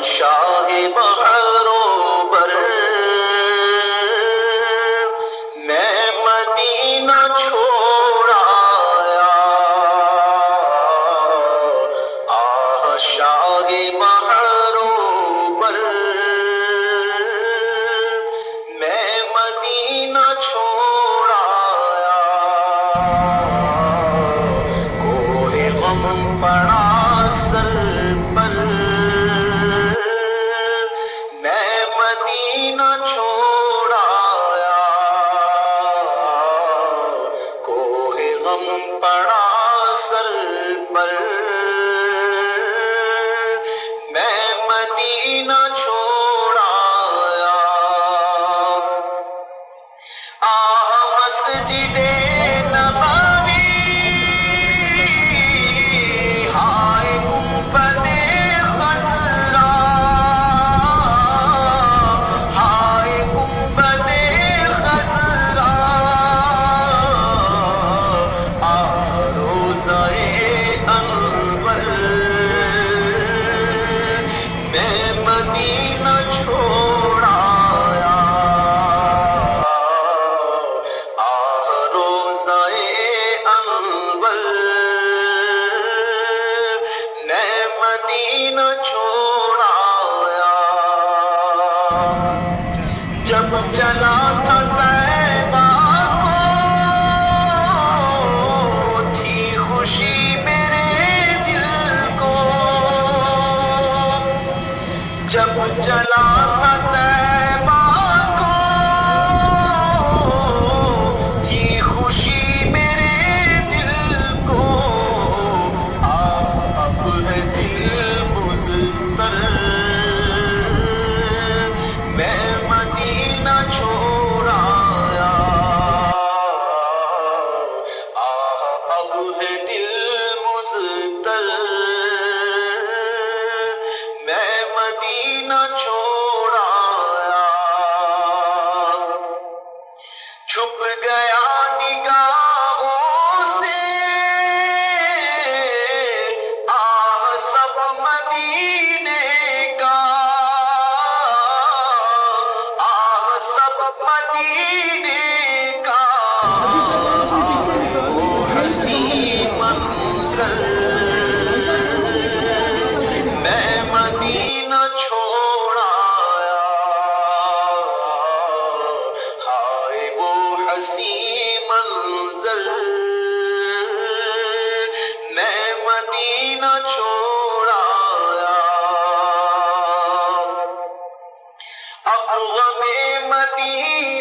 شاہ بحروں بر میں مدینہ چھوڑ آیا، شاہ بحروں بر میں مدینہ چھوڑ آیا، کوہ غم پڑا سر پر میں مدینہ چھوڑ آیا، کوہ غم پڑا سر پر میں مدینہ چھوڑ آیا، مسجد نبوی ہائے گنبد خضرا، ہائے گنبد خضرا، روضہ انور میں مدینہ چھوڑ آیا، روضہ انور میں مدینہ چھوڑ آیا، جب چلا تھا طیبہ کو تھی خوشی میرے دل کو، جب چلا تھا طیبہ کو تھی خوشی میرے دل کو، اب ہے دل مضطر میں مدینہ چھوڑ آیا، اب ہے دل مضطر میں مدینہ چھوڑ آیا، چھپ گیا نگاہوں سے سب مدینے کا، سب مدینے کا، وہ حسین منظر میں مدینہ چھوڑ آیا، ہائے وہ حسین منظر میں مدینہ چھوڑ آیا، اب غم مدینہ